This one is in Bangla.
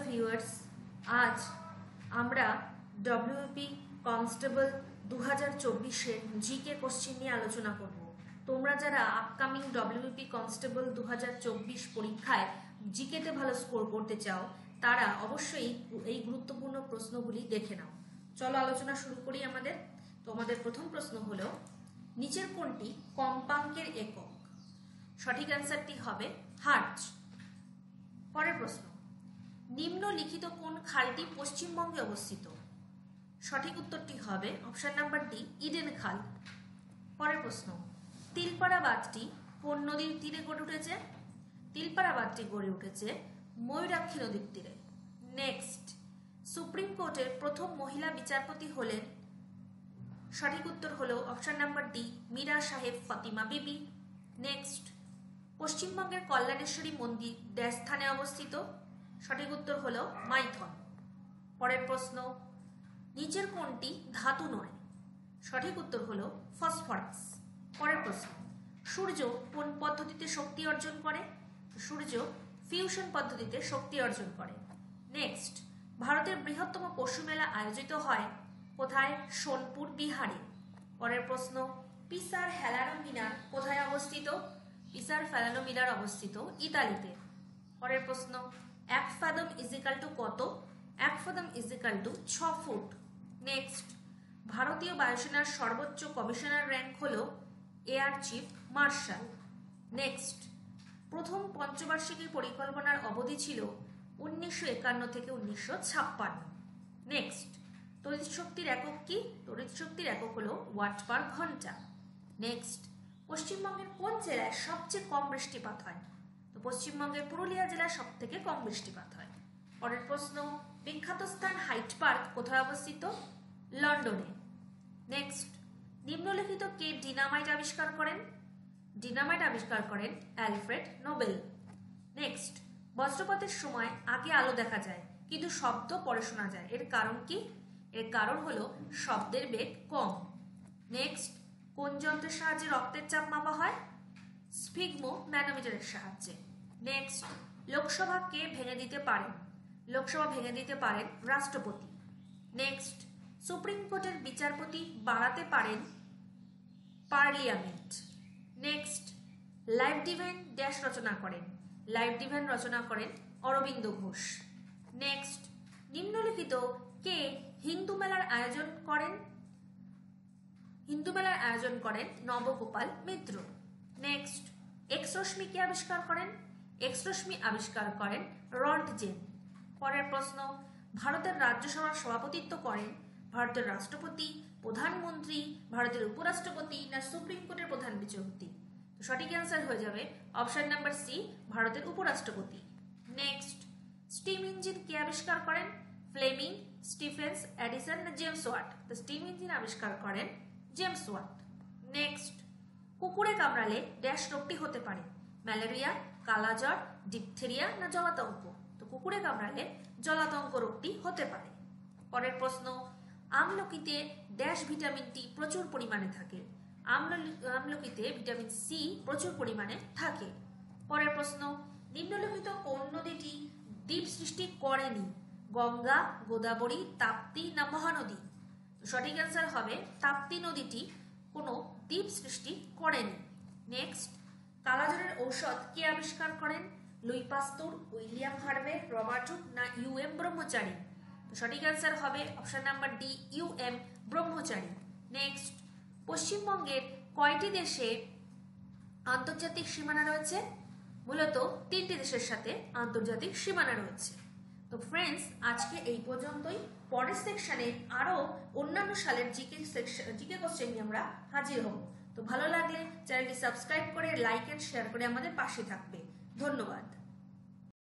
ভিউয়ার্স, আজ আমরা ডব্লিউপি কনস্টেবল 2024-এর জিকে কোশ্চেন নিয়ে আলোচনা করব। তোমরা যারা আপকামিং ডব্লিউপি কনস্টেবল 2024 পরীক্ষায় জিকেতে ভালো স্কোর করতে চাও তারা অবশ্যই এই গুরুত্বপূর্ণ প্রশ্নগুলি দেখে নাও। চলো আলোচনা শুরু করি। আমাদের প্রথম প্রশ্ন হলো, নিচের কোনটি কম্পাঙ্কের একক? সঠিক অ্যান্সারটি হবে হার্টজ। পরের প্রশ্ন, নিম্নলিখিত কোন খালটি পশ্চিমবঙ্গে অবস্থিত? সঠিক উত্তরটি হবে অপশন নাম্বার ডি, ইডেন খাল। পরের প্রশ্ন, তিলপাড়া বাঁধটি কোন নদীর তীরে গড়ে উঠেছে? তিলপাড়া বাঁধটি গড়ে উঠেছে ময়ূরাক্ষী নদীর তীরে। নেক্সট, সুপ্রিম কোর্টের প্রথম মহিলা বিচারপতি হলেন? সঠিক উত্তর হলো অপশন নাম্বার ডি, মীরা সাহেব ফাতিমা বিবি। নেক্সট, পশ্চিমবঙ্গের কল্যাণেশ্বরী মন্দির ড্যাশ স্থানে অবস্থিত? সঠিক উত্তর হলো মাইথন। পরের প্রশ্ন, নিচের কোনটি ধাতু নয়? সঠিক উত্তর হলো ফসফরাস। পরের প্রশ্ন, সূর্য কোন পদ্ধতিতে শক্তি অর্জন করে? সূর্য ফিউশন পদ্ধতিতে শক্তি অর্জন করে। নেক্সট, ভারতের বৃহত্তম পশু মেলা আয়োজিত হয় কোথায়? সোনপুর, বিহারে। পরের প্রশ্ন, পিসার হেলানো মিনার কোথায় অবস্থিত? পিসার ফেলানো মিনার অবস্থিত ইতালিতে। পরের প্রশ্ন, 1 ফাদম ইজিক্যাল টু কত? 1 ফাদম ইজিক্যাল টু 6 ফুট। নেক্সট, ভারতীয় বায়ুসেনার সর্বোচ্চ কমিশনার র্যাঙ্ক হলো এয়ার চিফ মার্শাল। নেক্সট, প্রথম পঞ্চবার্ষিকী পরিকল্পনার অবধি ছিল 1951 থেকে 1956। নেক্সট, তড়িৎ শক্তির একক কি? তড়িৎ শক্তির একক হলো ওয়াট পার ঘন্টা। নেক্সট, পশ্চিমবঙ্গের কোন জেলায় সবচেয়ে কম বৃষ্টিপাত হয়? তো পশ্চিমবঙ্গের পুরুলিয়া জেলায় সব থেকে কম বৃষ্টিপাত হয়। পরের প্রশ্ন, বিখ্যাত স্থান হাইড পার্ক কোথায় অবস্থিত? লন্ডনে। নেক্সট, নিম্নলিখিত কে ডিনামাইট আবিষ্কার করেন? ডিনামাইট আবিষ্কার করেন অ্যালফ্রেড নোবেল। নেক্সট, বজ্রপাতের সময় আগে আলো দেখা যায় কিন্তু শব্দ পরে শোনা যায়, এর কারণ কি? এর কারণ হলো শব্দের বেগ কম। নেক্সট, কোন যন্ত্রের সাহায্যে রক্তের চাপ মাপা হয়? স্ফিগমো ম্যানোমিটারের সাহায্যে। নেক্সট, লোকসভা কে ভেঙে দিতে পারেন? লোকসভা ভেঙে দিতে পারেন রাষ্ট্রপতি। নেক্সট, সুপ্রিম কোর্টের বিচারপতি বাড়াতে পারেন parliament. Next, life divine dash রচনা করেন? লাইফ ডিভাইন রচনা করেন অরবিন্দ ঘোষ। নেক্সট, নিম্নলিখিত কে হিন্দু মেলার আয়োজন করেন? হিন্দু মেলার আয়োজন করেন নবগোপাল মিত্র। নেক্সট, এক্স রশ্মি কে আবিষ্কার করেন? এক্স রশ্মি আবিষ্কার করেন রন্টজেন। পরের প্রশ্ন, ভারতের রাজ্যসভার সভাপতিত্ব করেন ভারতের রাষ্ট্রপতি, প্রধানমন্ত্রী, ভারতের উপরাষ্ট্রপতি না সুপ্রিম কোর্টের প্রধান বিচারপতি? তো সঠিক অ্যান্সার হয়ে যাবে অপশন নাম্বার সি, ভারতের উপরাষ্ট্রপতি। নেক্সট, স্টিম ইঞ্জিন কে আবিষ্কার করেন? ফ্লেমিং, স্টিফেন্স, এডিসন না জেমস ওয়াট? তো স্টিম ইঞ্জিন আবিষ্কার করেন জেমস ওয়াট। নেক্সট, কুকুরে কামড়ালে ড্যাশ রোগটি হতে পারে? ম্যালেরিয়া, কালাজ্বর, ডিপথেরিয়া না জলাতঙ্ক? তো কুকুরে কামড়ালে জলাতঙ্ক রোগটি হতে পারে। পরের প্রশ্ন, আমলকিতে ড্যাশ ভিটামিনটি প্রচুর পরিমাণে থাকে? আমলকিতে ভিটামিন সি প্রচুর পরিমাণে থাকে। পরের প্রশ্ন, নিম্নলিখিত কোন নদীটি দ্বীপ সৃষ্টি করেনি? গঙ্গা, গোদাবরী, তাপ্তি না মহানদী? সঠিক অ্যান্সার হবে তাপ্তি নদীটি কোনো দ্বীপ সৃষ্টি করেনি। নেক্সট, কালাজ্বরের ঔষধ কে আবিষ্কার করেন? Luis পাস্তুর, William Harvey, Robert Hooke না ইউএম ব্রহ্মচারী? সঠিক অ্যান্সার হবে অপশন নাম্বার ডি, ইউএম ব্রহ্মচারী। নেক্সট, পশ্চিমবঙ্গের কয়টি দেশে আন্তর্জাতিক সীমানা রয়েছে? মূলত 3টি দেশের সাথে আন্তর্জাতিক সীমানা রয়েছে। তো ফ্রেন্ডস, আজকে এই পর্যন্তই। পরের সেকশনে আরো অন্যান্য সালের জিকে কোশ্চেন নিয়ে আমরা হাজির হব। তো ভালো লাগলে চ্যানেলটি সাবস্ক্রাইব করে লাইক এন্ড শেয়ার করে আমাদের পাশে থাকবে। ধন্যবাদ।